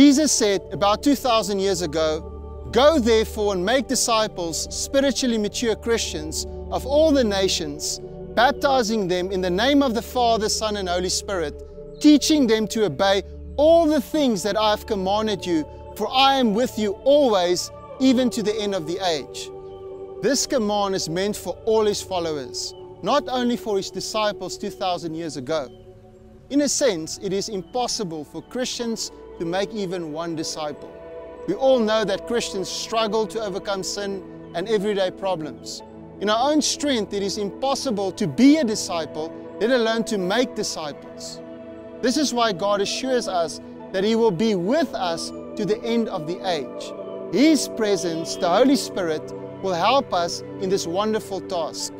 Jesus said about 2,000 years ago, "Go therefore and make disciples, spiritually mature Christians of all the nations, baptizing them in the name of the Father, Son, and Holy Spirit, teaching them to obey all the things that I have commanded you, for I am with you always, even to the end of the age." This command is meant for all His followers, not only for His disciples 2,000 years ago. In a sense, it is impossible for Christians to make even one disciple. We all know that Christians struggle to overcome sin and everyday problems. In our own strength, it is impossible to be a disciple, let alone to make disciples. This is why God assures us that He will be with us to the end of the age. His presence, the Holy Spirit, will help us in this wonderful task.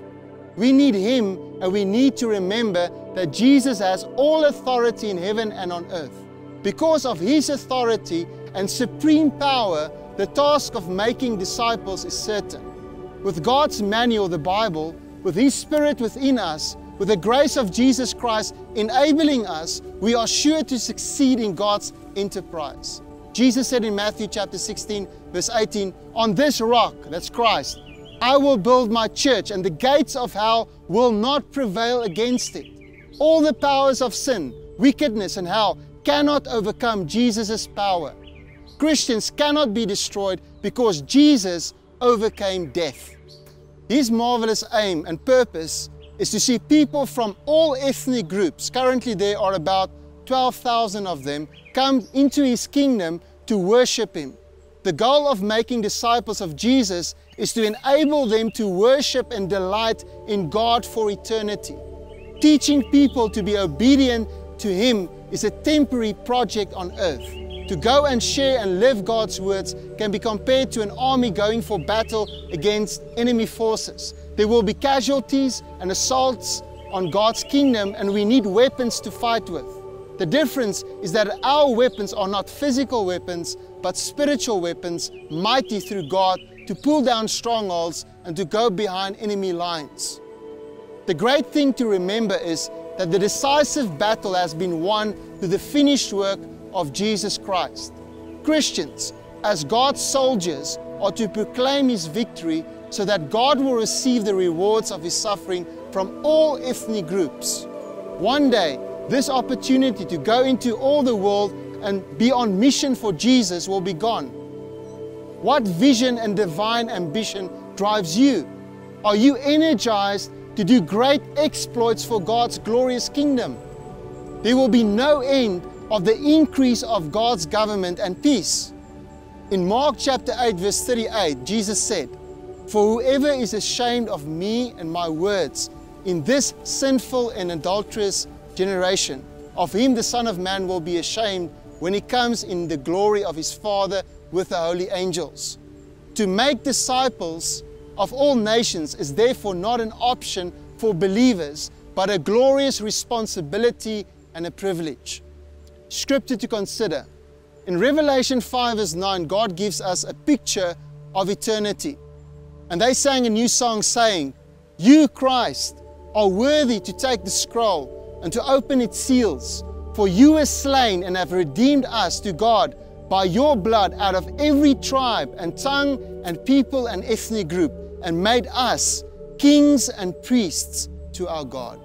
We need Him, and we need to remember that Jesus has all authority in heaven and on earth. Because of His authority and supreme power, the task of making disciples is certain. With God's manual, the Bible, with His Spirit within us, with the grace of Jesus Christ enabling us, we are sure to succeed in God's enterprise. Jesus said in Matthew chapter 16, verse 18, "On this rock," that's Christ, "I will build my church, and the gates of hell will not prevail against it." All the powers of sin, wickedness, and hell cannot overcome Jesus' power. Christians cannot be destroyed because Jesus overcame death. His marvelous aim and purpose is to see people from all ethnic groups, currently there are about 12,000 of them, come into His kingdom to worship Him. The goal of making disciples of Jesus is to enable them to worship and delight in God for eternity. Teaching people to be obedient to Him is a temporary project on earth. To go and share and live God's words can be compared to an army going for battle against enemy forces. There will be casualties and assaults on God's kingdom, and we need weapons to fight with. The difference is that our weapons are not physical weapons, but spiritual weapons, mighty through God to pull down strongholds and to go behind enemy lines. The great thing to remember is that the decisive battle has been won through the finished work of Jesus Christ. Christians, as God's soldiers, are to proclaim His victory so that God will receive the rewards of His suffering from all ethnic groups. One day, this opportunity to go into all the world and be on mission for Jesus will be gone. What vision and divine ambition drives you? Are you energized to do great exploits for God's glorious kingdom? There will be no end of the increase of God's government and peace. In Mark chapter 8 verse 38, Jesus said, "For whoever is ashamed of me and my words in this sinful and adulterous generation, of him the Son of Man will be ashamed when He comes in the glory of His Father with the holy angels." To make disciples of all nations is therefore not an option for believers, but a glorious responsibility and a privilege. Scripture to consider. In Revelation 5 verse 9, God gives us a picture of eternity. And they sang a new song saying, "You, Christ, are worthy to take the scroll and to open its seals. For you were slain and have redeemed us to God by your blood out of every tribe and tongue and people and ethnic group, and made us kings and priests to our God."